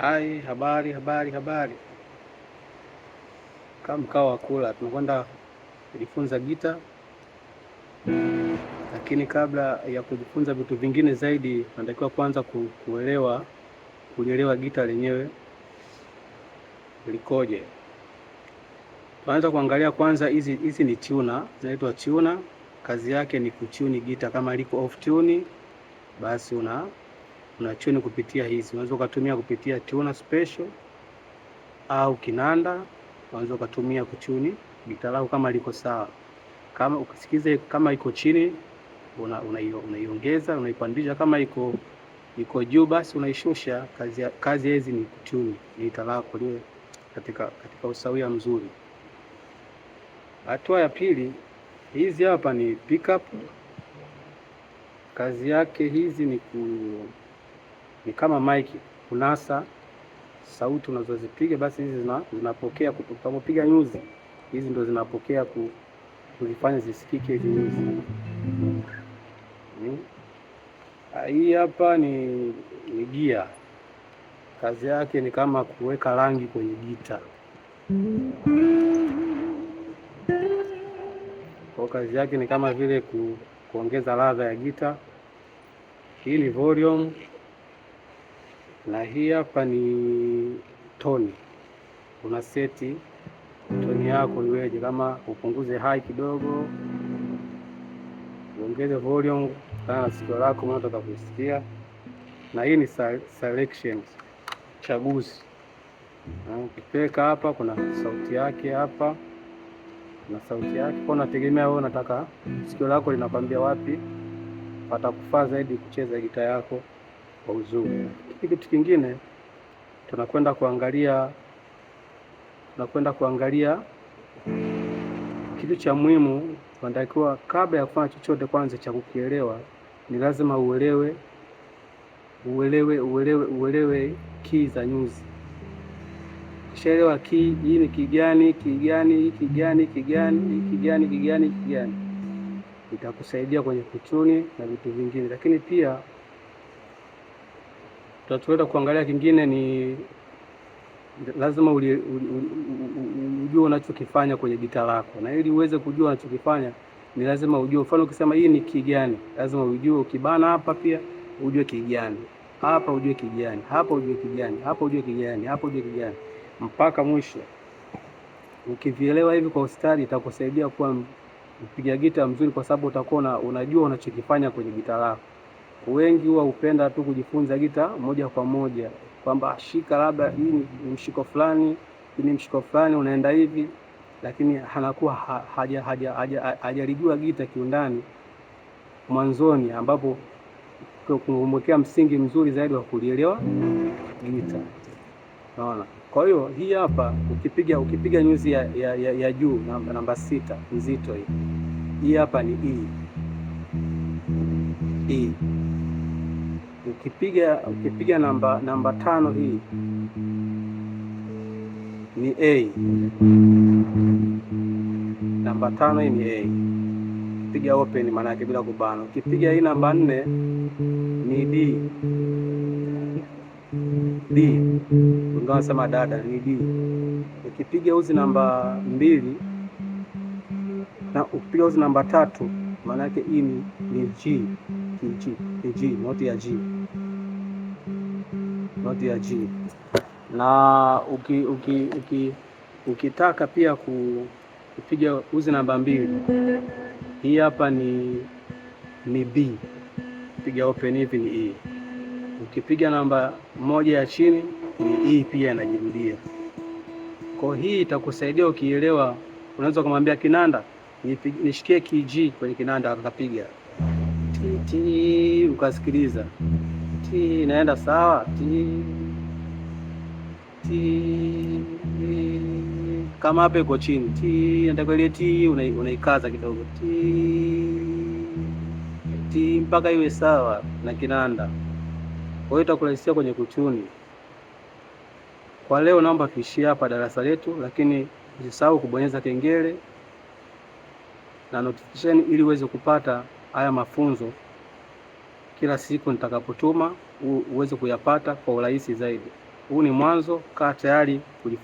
Hai, habari. Kama mkao wa kula, tunakwenda kujifunza gita, lakini kabla ya kujifunza vitu vingine zaidi, tunatakiwa kwanza kulielewa gita lenyewe likoje. Tuanza kuangalia kwanza, hizi ni tuner, zinaitwa tuner. Kazi yake ni kutuni gita. Kama liko off tune, basi una tune kupitia hizi. Unaweza kutumia kupitia tuner special au kinanda, unaweza kutumia kutuni gita lako kama liko sawa. Kama ukisikize kama iko chini unaiongeza, unaipandisha. Kama iko juu, basi unaishusha. Kazi hizi ni kutuni gita lako liwe katika usawia mzuri. Hatua ya pili, hizi hapa ni pickup. Kazi yake hizi ni kama mic, kunasa sauti unazozipiga, basi hizi zinapokea kupiga nyuzi. Hizi ndo zinapokea kuzifanya zisikike hizi nyuzi. Hii hapa ni gia. Kazi yake ni kama kuweka rangi kwenye gita. Kwa kazi yake ni kama vile kuongeza ladha ya gita. Hii ni volume, na hii hapa ni toni. Una seti toni yako iweje, kama upunguze high kidogo, uongeze volume kana sikio lako unataka kusikia. Na hii ni selection, chaguzi. Ukipeka hapa kuna sauti yake, hapa na sauti yake. Kwa unategemea wewe unataka sikio lako linakwambia wapi patakufaa zaidi kucheza gita yako kwa uzuri. Kitu kingine tunakwenda kuangalia kitu cha muhimu. Tunatakiwa kabla ya kufanya chochote, kwanza cha kukielewa ni lazima uelewe key za nyuzi. Kishaelewa key, hii ni kigani, itakusaidia kwenye kuchuni na vitu vingine. Lakini pia tutakwenda kuangalia kingine, ni lazima ujue unachokifanya kwenye gita lako, na ili uweze kujua unachokifanya ni lazima ujue. Mfano ukisema hii ni kigani, lazima ujue. Ukibana hapa pia ujue kigani, hapa ujue kigani, hapa ujue kigani, hapa ujue kigani, hapa ujue kigani, mpaka mwisho. Ukivielewa hivi kwa ustadi, itakusaidia kuwa mpiga gita mzuri, kwa sababu utakuwa unajua unachokifanya kwenye gita lako. Wengi huwa upenda tu kujifunza gita moja kwa moja, kwamba shika labda hii ni mshiko fulani, hii ni mshiko fulani, unaenda hivi, lakini hanakuwa hajalijua gita kiundani mwanzoni, ambapo kumwekea msingi mzuri zaidi wa kulielewa gita. Unaona? Kwa hiyo hii hapa ukipiga nyuzi ya juu namba 6 nzito hii. Hii hapa ni E. Ukipiga namba 5 hii ni A. Namba 5 hii ni A. Ukipiga open maana yake bila kubana. Ukipiga hii namba 4 ni D. Ungawa sema dada ni D. Ukipiga uzi namba 2 na ukipiga uzi namba 3 maana yake hii ni G. G, noti ya G. Na ukitaka pia kupiga uzi namba 2, hii hapa ni B. Piga open hivi ni E. Ukipiga namba 1 ya chini ni E pia inajirudia. Kwa hii itakusaidia ukielewa. Unaweza kumwambia kinanda nishikie G kwenye kinanda, akapiga ti, ukasikiliza ti inaenda sawa, ti kama hapa iko chini ti, nataka ile ti unaikaza kidogo ti mpaka iwe sawa na kinanda. Kwa hiyo itakurahisishia kwenye kuchuni. Kwa leo naomba tuishie hapa darasa letu, lakini usisahau kubonyeza kengele na notification ili uweze kupata haya mafunzo kila siku nitakapotuma, uweze kuyapata kwa urahisi zaidi. Huu ni mwanzo, kaa tayari kujifunza.